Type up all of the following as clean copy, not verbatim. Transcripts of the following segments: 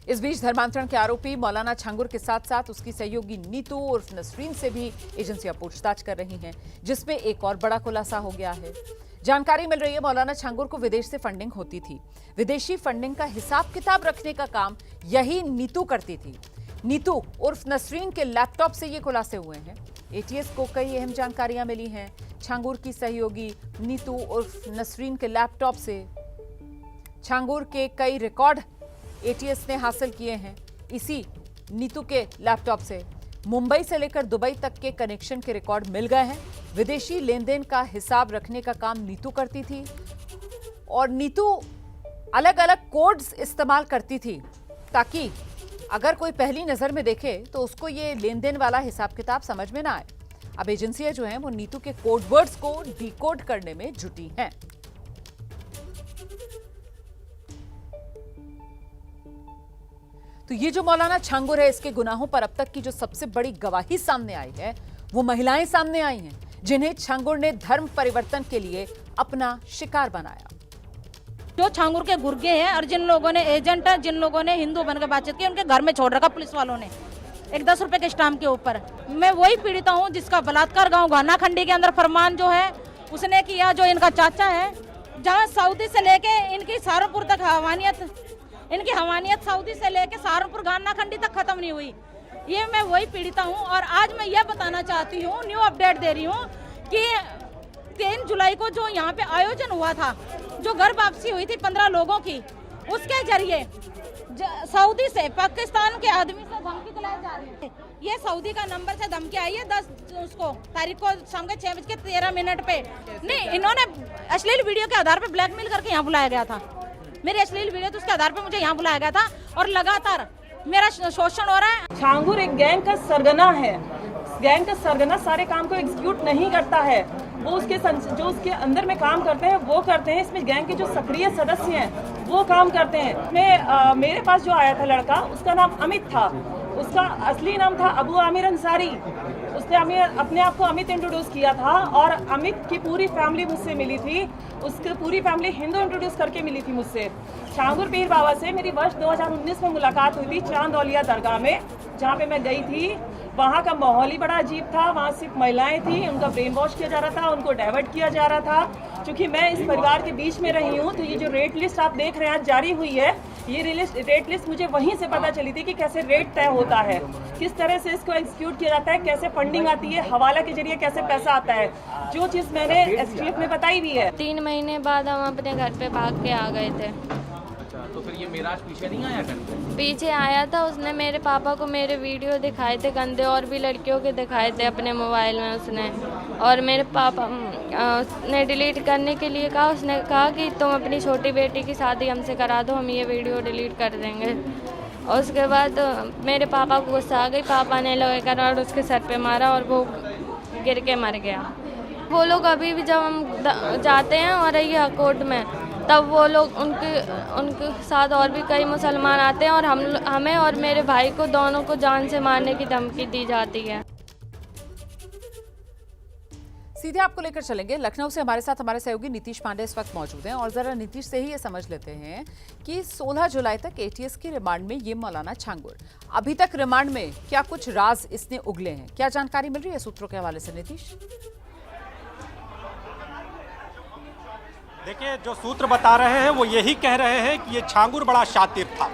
इस बीच धर्मांतरण के आरोपी मौलाना छांगुर के साथ साथ उसकी सहयोगी नीतू उर्फ नसरीन से भी एजेंसियां पूछताछ कर रही हैं, जिसमें एक और बड़ा खुलासा हो गया है। जानकारी मिल रही है मौलाना छांगुर को विदेश से फंडिंग होती थी। विदेशी फंडिंग का हिसाब किताब रखने का काम यही नीतू करती थी। नीतू उर्फ नसरीन के लैपटॉप से ये खुलासे हुए हैं। एटीएस को कई अहम जानकारियां मिली हैं। छांगुर की सहयोगी नीतू उर्फ नसरीन के लैपटॉप से छांगुर के कई रिकॉर्ड एटीएस ने हासिल किए हैं। इसी नीतू के लैपटॉप से मुंबई से लेकर दुबई तक के कनेक्शन के रिकॉर्ड मिल गए हैं। विदेशी लेन देन का हिसाब रखने का काम नीतू करती थी और नीतू अलग अलग कोड्स इस्तेमाल करती थी ताकि अगर कोई पहली नजर में देखे तो उसको ये लेन देन वाला हिसाब किताब समझ में ना आए। अब एजेंसियां जो हैं वो नीतू के कोड वर्ड्स को डिकोड करने में जुटी हैं। तो ये जो मौलाना छांगुर है, इसके गुनाहों पर अब तक की जो सबसे बड़ी गवाही सामने आई है वो महिलाएं सामने आई हैं, जिन्हें छांगुर ने धर्म परिवर्तन के लिए अपना शिकार बनाया। जो छांगुर के गुर्गे हैं और जिन लोगों ने एजेंट है, जिन लोगों ने हिंदू बनकर बातचीत की, उनके घर में छोड़ रखा पुलिस वालों ने एक 10 रुपए के स्टाम्प के ऊपर। मैं वही पीड़ित हूँ जिसका बलात्कार गांव घाना खंडी के अंदर फरमान जो है उसने किया, जो इनका चाचा है, जहाँ सऊदी से लेके इनकी सहारनपुर तक इनकी हवानियत सऊदी से लेके सहारनपुर घाना खंडी तक खत्म नहीं हुई। ये मैं वही पीड़ित हूँ और आज मैं ये बताना चाहती हूँ, न्यू अपडेट दे रही हूँ कि 3 जुलाई को जो यहाँ पे आयोजन हुआ था, जो घर वापसी हुई थी 15 लोगों की, उसके जरिए सऊदी से पाकिस्तान के आदमी से धमकी दिलाई जा रही है। ये सऊदी का नंबर से धमकी आई है 10 तारीख को शाम के 6:13 पे। नहीं, इन्होंने अश्लील वीडियो के आधार पर ब्लैकमेल करके यहाँ बुलाया गया था। मेरे अश्लील वीडियो तो उसके आधार पर मुझे यहाँ बुलाया गया था और लगातार मेरा शोषण हो रहा है। छांगुर एक गैंग का सरगना है। गैंग का सरगना सारे काम को एग्जीक्यूट नहीं करता है, वो जो उसके अंदर में काम करते हैं वो करते हैं। इसमें गैंग के जो सक्रिय सदस्य हैं वो काम करते हैं। मेरे पास जो आया था लड़का, उसका नाम अमित था। उसका असली नाम था अबू आमिर अंसारी। उसने अपने आप को अमित इंट्रोड्यूस किया था और अमित की पूरी फैमिली मुझसे मिली थी। उसकी पूरी फैमिली हिंदू इंट्रोड्यूस करके मिली थी मुझसे। छांगुर पीर बाबा से मेरी वर्ष 2019 में मुलाकात हुई थी चांद औलिया दरगाह में, जहाँ पे मैं गई थी। वहाँ का माहौल ही बड़ा अजीब था। वहाँ सिर्फ महिलाएं थी, उनका ब्रेन वॉश किया जा रहा था, उनको डाइवर्ट किया जा रहा था। क्योंकि मैं इस परिवार के बीच में रही हूँ, तो ये जो रेट लिस्ट आप देख रहे हैं जारी हुई है, ये रेट लिस्ट मुझे वहीं से पता चली थी कि कैसे रेट तय होता है, किस तरह से इसको एग्जीक्यूट किया जाता है, कैसे फंडिंग आती है, हवाला के जरिए कैसे पैसा आता है, जो चीज़ मैंने एसटीएफ में बताई भी है। 3 महीने बाद हम अपने घर पे भाग के आ गए थे। तो फिर ये मेराज पीछे नहीं आया करते? पीछे आया था, उसने मेरे पापा को मेरे वीडियो दिखाए थे गंदे, और भी लड़कियों के दिखाए थे अपने मोबाइल में उसने। और मेरे पापा ने डिलीट करने के लिए कहा। उसने कहा कि तुम अपनी छोटी बेटी की शादी हमसे करा दो, हम ये वीडियो डिलीट कर देंगे। और उसके बाद मेरे पापा को गुस्सा आ गई। पापा ने लगाकर और उसके सर पे मारा और वो गिर के मर गया। वो लोग अभी भी जब हम जाते हैं और ये कोर्ट में, तब वो लोग उनके साथ और भी कई मुसलमान आते हैं और हमें और मेरे भाई को दोनों को जान से मारने की धमकी दी जाती है। सीधे आपको लेकर चलेंगे लखनऊ से। हमारे साथ हमारे सहयोगी नीतीश पांडे इस वक्त मौजूद हैं और जरा नीतीश से ही ये समझ लेते हैं कि 16 जुलाई तक एटीएस की रिमांड में ये मौलाना छांगुर, अभी तक रिमांड में क्या कुछ राज इसने उगले हैं, क्या जानकारी मिल रही है सूत्रों के हवाले से? नीतीश, देखिए, जो सूत्र बता रहे हैं वो यही कह रहे हैं कि ये छांगुर बड़ा शातिर था।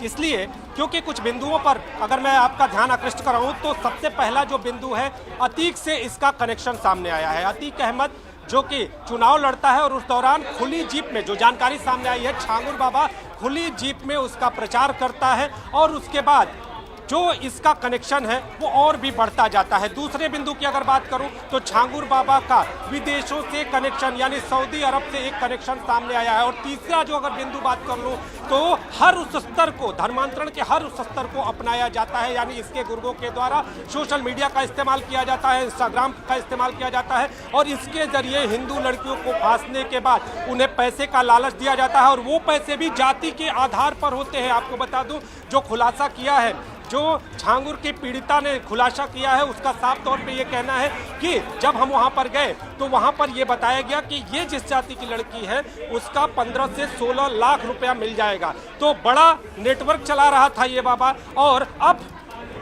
इसलिए क्योंकि कुछ बिंदुओं पर अगर मैं आपका ध्यान आकृष्ट कराऊं तो सबसे पहला जो बिंदु है, अतीक से इसका कनेक्शन सामने आया है। अतीक अहमद जो कि चुनाव लड़ता है और उस दौरान खुली जीप में, जो जानकारी सामने आई है, छांगुर बाबा खुली जीप में उसका प्रचार करता है और उसके बाद जो इसका कनेक्शन है वो और भी बढ़ता जाता है। दूसरे बिंदु की अगर बात करूं तो छांगुर बाबा का विदेशों से कनेक्शन, यानी सऊदी अरब से एक कनेक्शन सामने आया है। और तीसरा जो अगर बिंदु बात कर लूं तो हर उस स्तर को, धर्मांतरण के हर उस स्तर को अपनाया जाता है, यानी इसके गुर्गों के द्वारा सोशल मीडिया का इस्तेमाल किया जाता है, इंस्टाग्राम का इस्तेमाल किया जाता है और इसके जरिए हिंदू लड़कियों को फांसने के बाद उन्हें पैसे का लालच दिया जाता है और वो पैसे भी जाति के आधार पर होते हैं। आपको बता दूं, जो खुलासा किया है जो छांगुर की पीड़िता ने खुलासा किया है उसका साफ तौर पे ये कहना है कि जब हम वहां पर गए तो वहां पर ये बताया गया कि ये जिस जाति की लड़की है उसका 15 से 16 लाख रुपया मिल जाएगा। तो बड़ा नेटवर्क चला रहा था ये बाबा, और अब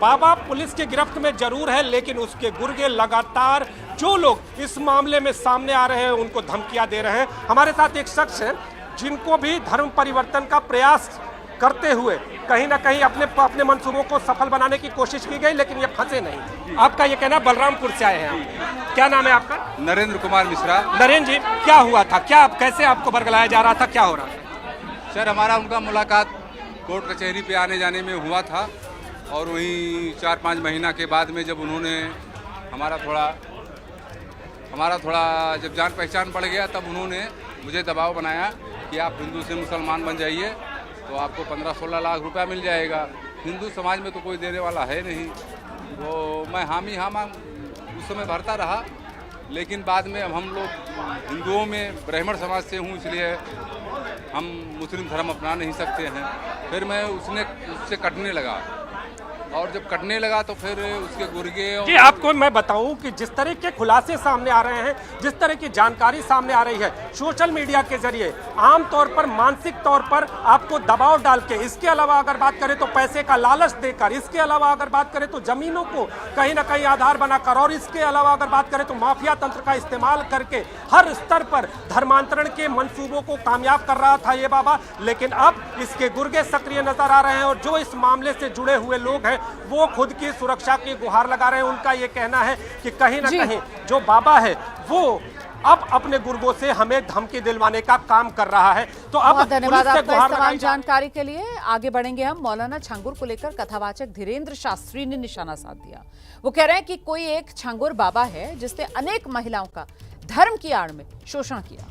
बाबा पुलिस की गिरफ्त में जरूर है, लेकिन उसके गुर्गे लगातार जो लोग इस मामले में सामने आ रहे हैं उनको धमकियां दे रहे हैं। हमारे साथ एक शख्स है जिनको भी धर्म परिवर्तन का प्रयास करते हुए कहीं ना कहीं अपने मंसूबों को सफल बनाने की कोशिश की गई, लेकिन ये फंसे नहीं। आपका ये कहना, बलरामपुर से आए हैं आप, क्या नाम है आपका? नरेंद्र कुमार मिश्रा। नरेंद्र जी, क्या हुआ था, क्या कैसे आपको बरगलाया जा रहा था, क्या हो रहा था? सर, हमारा उनका मुलाकात कोर्ट कचहरी पे आने जाने में हुआ था, और वहीं 4-5 महीना के बाद में जब उन्होंने हमारा थोड़ा जब जान पहचान पड़ गया, तब उन्होंने मुझे दबाव बनाया कि आप हिंदू से मुसलमान बन जाइए तो आपको 15-16 लाख रुपया मिल जाएगा। हिंदू समाज में तो कोई देने वाला है नहीं। तो मैं हामी उस समय भरता रहा, लेकिन बाद में अब हम लोग हिंदुओं में ब्राह्मण समाज से हूँ, इसलिए हम मुस्लिम धर्म अपना नहीं सकते हैं। फिर मैं उससे कटने लगा, और जब कटने लगा तो फिर उसके गुर्गे जी, आपको मैं बताऊं कि जिस तरह के खुलासे सामने आ रहे हैं, जिस तरह की जानकारी सामने आ रही है सोशल मीडिया के जरिए, आमतौर पर मानसिक तौर पर आपको दबाव डाल के, इसके अलावा अगर बात करें तो पैसे का लालच देकर, इसके अलावा अगर बात करें तो जमीनों को कहीं ना कहीं आधार बनाकर, और इसके अलावा अगर बात करें तो माफिया तंत्र का इस्तेमाल करके हर स्तर पर धर्मांतरण के मंसूबों को कामयाब कर रहा था ये बाबा। लेकिन अब इसके गुर्गे सक्रिय नजर आ रहे हैं, और जो इस मामले से जुड़े हुए लोग हैं वो खुद की सुरक्षा की गुहार लगा रहे हैं। उनका ये कहना है कि कहीं ना कहीं जो बाबा है वो अब अपने गुर्गों से हमें धमकी दिलवाने का काम कर रहा है। तो अब बहुत धन्यवाद पुलिस से आपका गुहार इस तमाम लगाई जानकारी के लिए। आगे बढ़ेंगे हम। मौलाना छांगुर को लेकर कथावाचक धीरेन्द्र शास्त्री ने निशाना साध दिया। वो कह रहे हैं कि कोई एक छांगुर बाबा है जिसने अनेक महिलाओं का धर्म की आड़ में शोषण किया।